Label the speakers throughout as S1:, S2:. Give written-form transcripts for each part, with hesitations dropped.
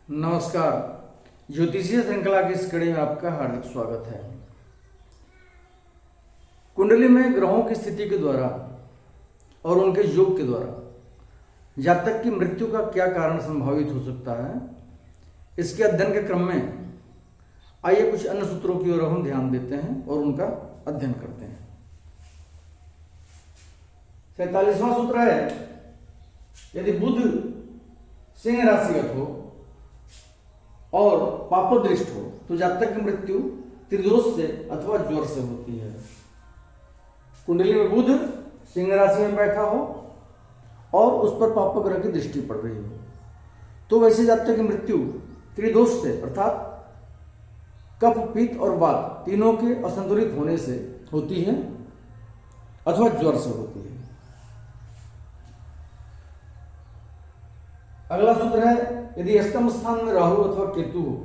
S1: नमस्कार। ज्योतिषीय श्रृंखला की इस कड़ी में आपका हार्दिक स्वागत है। कुंडली में ग्रहों की स्थिति के द्वारा और उनके योग के द्वारा जातक की मृत्यु का क्या कारण संभावित हो सकता है, इसके अध्ययन के क्रम में आइए कुछ अन्य सूत्रों की ओर हम ध्यान देते हैं और उनका अध्ययन करते हैं। 47वां सूत्र है, यदि बुध सिंह राशिगत हो और पापदृष्ट हो तो जातक की मृत्यु त्रिदोष से अथवा ज्वर से होती है। कुंडली में बुध सिंह राशि में बैठा हो और उस पर पाप ग्रह की दृष्टि पड़ रही हो तो वैसे जातक की मृत्यु त्रिदोष से अर्थात कफ, पित्त और वात तीनों के असंतुलित होने से होती है अथवा ज्वर से होती है। अगला सूत्र है, यदि अष्टम स्थान में राहु अथवा केतु हो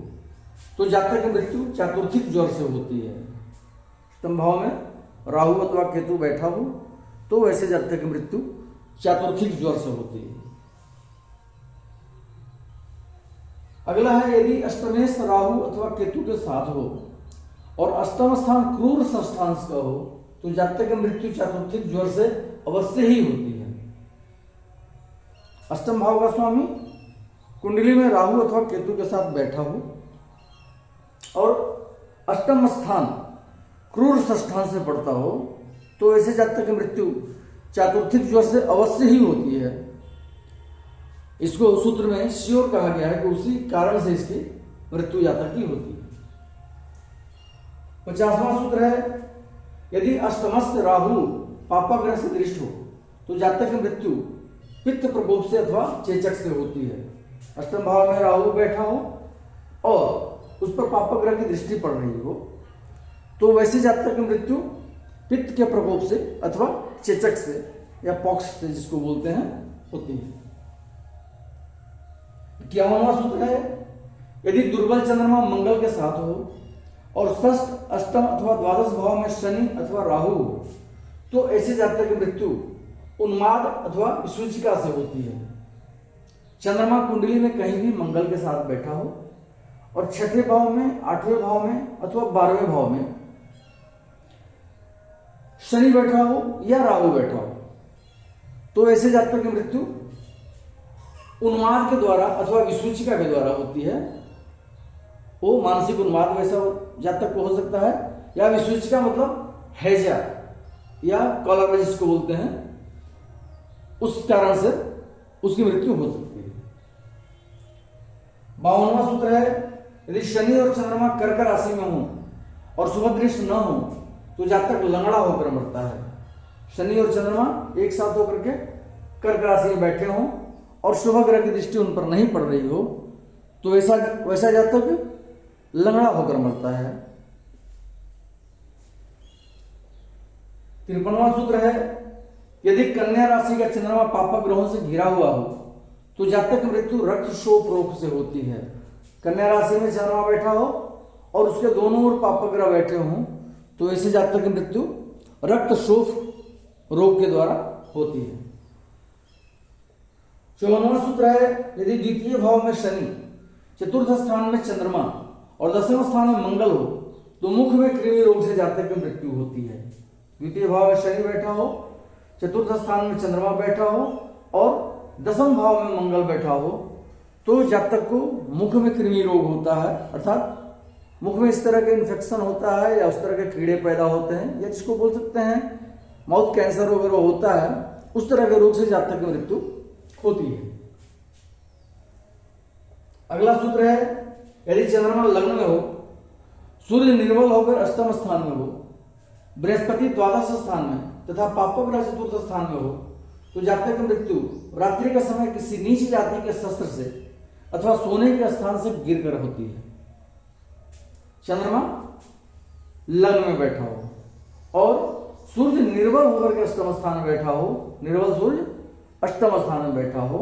S1: तो जातक की मृत्यु चातुर्थिक ज्वर से होती है। अष्टम भाव में राहु अथवा केतु बैठा हो तो वैसे जातक की मृत्यु चातुर्थिक ज्वर से होती है। अगला है, यदि अष्टमेश राहु अथवा केतु के साथ हो और अष्टम स्थान क्रूर षष्ठांश का हो तो जातक की मृत्यु चातुर्थिक ज्वर से अवश्य ही होती है। अष्टम भाव का स्वामी कुंडली में राहु अथवा केतु के साथ बैठा हो और अष्टम स्थान क्रूर षष्ठांश से पड़ता हो तो ऐसे जातक की मृत्यु चातुर्थिक ज्वर से अवश्य ही होती है। इसको सूत्र में श्योर कहा गया है कि उसी कारण से इसकी मृत्यु जातक की होती है। 50वां सूत्र है, यदि अष्टमस्थ राहु पापाग्रह से दृष्ट हो तो जातक की मृत्यु पित्त प्रकोप से अथवा चेचक से होती है। अष्टम भाव में राहु बैठा हो और उस पर पापग्रह की दृष्टि पड़ रही हो तो वैसे जातक की मृत्यु पित्त के प्रकोप से अथवा चेचक से या पॉक्स से जिसको बोलते हैं होती है। 51वां सूत्र है, यदि दुर्बल चंद्रमा मंगल के साथ हो और षष्ठ, अष्टम अथवा द्वादश भाव में शनि अथवा राहु हो तो ऐसे जातक की मृत्यु उन्माद अथवा विसूचिका से होती है। चंद्रमा कुंडली में कहीं भी मंगल के साथ बैठा हो और छठे भाव में, आठवें भाव में अथवा 12वें भाव में शनि बैठा हो या राहु बैठा हो तो ऐसे जातक की मृत्यु उन्माद के द्वारा अथवा विसूचिका के द्वारा होती है। वो मानसिक उन्माद वैसा जातक को हो सकता है या विसूचिका मतलब हैजा या कॉलरा जिसको बोलते हैं, उस कारण से उसकी मृत्यु हो सकती है। 52वां सूत्र है, यदि शनि और चंद्रमा कर्क राशि में हो और शुभ दृष्टि न हो तो जातक लंगड़ा होकर मरता है। शनि और चंद्रमा एक साथ होकर के कर्क राशि में बैठे हों और शुभ ग्रह की दृष्टि उन पर नहीं पड़ रही हो तो वैसा जातक लंगड़ा होकर मरता है। 53वां सूत्र है, यदि कन्या राशि का चंद्रमा पाप ग्रहों से घिरा हुआ हो तो जातक की मृत्यु रक्त शोफ रोग से होती है। कन्या राशि में चंद्रमा बैठा हो और उसके दोनों ओर पाप ग्रह बैठे हों तो ऐसे जातक की मृत्यु रक्त शोफ रोग के द्वारा होती है। 54वां सूत्र है, यदि द्वितीय भाव में शनि, चतुर्थ स्थान में चंद्रमा और दसवें स्थान में मंगल हो तो मुख में कृमि रोग से जातक की मृत्यु होती है। द्वितीय भाव में शनि बैठा हो, चतुर्थ स्थान में चंद्रमा बैठा हो और दसम भाव में मंगल बैठा हो तो जातक को मुख में कृमि रोग होता है, अर्थात मुख में इस तरह का इन्फेक्शन होता है या उस तरह के कीड़े पैदा होते हैं या जिसको बोल सकते हैं माउथ कैंसर वगैरह होता है, उस तरह के रोग से जातक की मृत्यु होती है। अगला सूत्र है, यदि चंद्रमा लग्न में हो, सूर्य निर्मल होकर अष्टम स्थान में हो, बृहस्पति द्वादश स्थान में तथा पापग्रह चतुर्थ स्थान में हो तो जातक की मृत्यु रात्रि का समय किसी नीच जाति के शस्त्र से अथवा सोने के स्थान से गिरकर होती है। चंद्रमा लग्न में बैठा हो और सूर्य निर्बल होकर के अष्टम स्थान में बैठा हो, निर्बल सूर्य अष्टम स्थान में बैठा हो,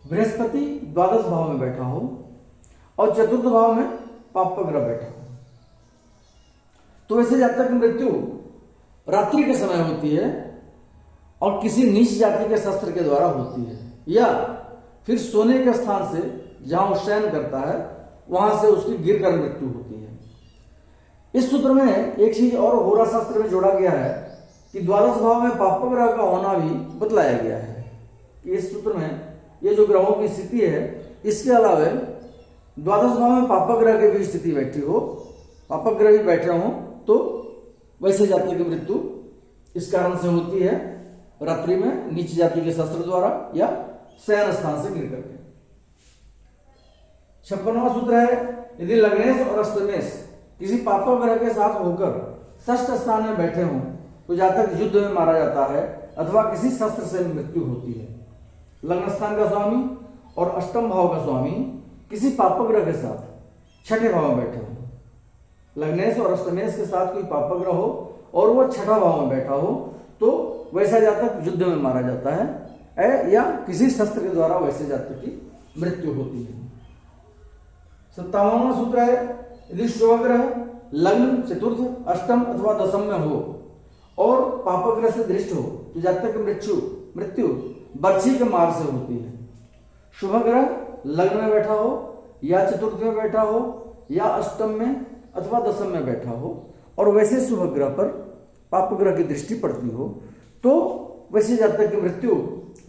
S1: बृहस्पति द्वादश भाव में बैठा हो और चतुर्थ भाव में पापग्रह बैठा हो तो वैसे जातक की मृत्यु रात्रि के समय होती है और किसी नीच जाति के शस्त्र के द्वारा होती है या फिर सोने के स्थान से जहां वो शयन करता है वहां से उसकी गिरकर मृत्यु होती है। इस सूत्र में एक चीज और होरा शास्त्र में जोड़ा गया है कि द्वादश भाव में पाप ग्रह का होना भी बतलाया गया है कि इस सूत्र में ये जो ग्रहों की स्थिति है इसके अलावा द्वादश भाव में पाप ग्रह की भी स्थिति बैठी हो, पाप ग्रह भी बैठे हों तो वैसे जाति की मृत्यु इस कारण से होती है, रात्रि में नीच जाति के शस्त्र द्वारा या शयन स्थान से गिर करके। 56वां सूत्र है, यदि लग्नेश और अष्टमेश किसी पाप ग्रह के साथ होकर षष्ठ स्थान में बैठे हों तो जातक युद्ध में मारा जाता है अथवा किसी शस्त्र से मृत्यु होती है। लग्न स्थान का स्वामी और अष्टम भाव का स्वामी किसी पाप ग्रह के साथ छठे भाव में बैठे हो, लग्नेश और अष्टमेश के साथ कोई पाप ग्रह हो और वो छठा भाव में बैठा हो तो वैसा जातक युद्ध में मारा जाता है या किसी शस्त्र के द्वारा वैसे जातक की मृत्यु होती है। 57वां सूत्र है, यदि शुभ ग्रह लग्न, चतुर्थ, अष्टम अथवा दशम में हो और पाप ग्रह से दृष्ट हो तो जातक की मृत्यु बर्छी के मार से होती है। शुभ ग्रह लग्न में बैठा हो या चतुर्थ में बैठा हो या अष्टम में अथवा दशम में बैठा हो और वैसे शुभ ग्रह पर पाप ग्रह की दृष्टि पड़ती हो तो वैसे जातक की मृत्यु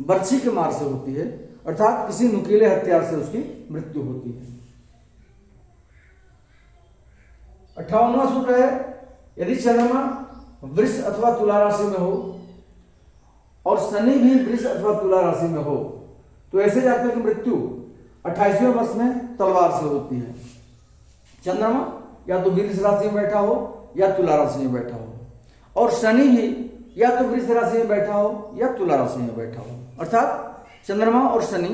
S1: बर्छी के मार से होती है, अर्थात किसी नुकीले हथियार से उसकी मृत्यु होती है। 58वां सूत्र है, यदि चंद्रमा वृष अथवा तुला राशि में हो और शनि भी वृष अथवा तुला राशि में हो तो ऐसे जातक की मृत्यु 28वें वर्ष में तलवार से होती है। चंद्रमा या तो वृष राशि में बैठा हो या तुला राशि में बैठा हो और शनि भी या तो वृष राशि में बैठा हो या तुला राशि में बैठा हो, अर्थात चंद्रमा और शनि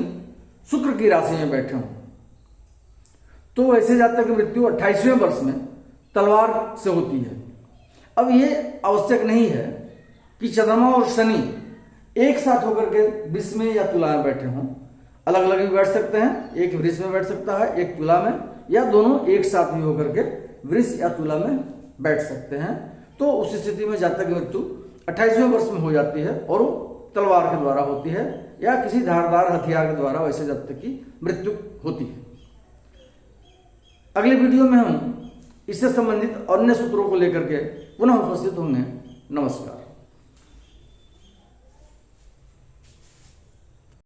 S1: शुक्र की राशि में बैठे हो तो ऐसे जातक की मृत्यु 28वें वर्ष में तलवार से होती है। अब ये आवश्यक नहीं है कि चंद्रमा और शनि एक साथ होकर के वृष में या तुला में बैठे हों, अलग अलग भी बैठ सकते हैं, एक वृष में बैठ सकता है एक तुला में, या दोनों एक साथ भी होकर के वृष या तुला में बैठ सकते हैं। तो उस स्थिति में जातक की मृत्यु 28वें वर्ष में हो जाती है और वो तलवार के द्वारा होती है या किसी धारदार हथियार के द्वारा वैसे जातक की मृत्यु होती है। अगले वीडियो में हम इससे संबंधित अन्य सूत्रों को लेकर के पुनः उपस्थित होंगे। नमस्कार।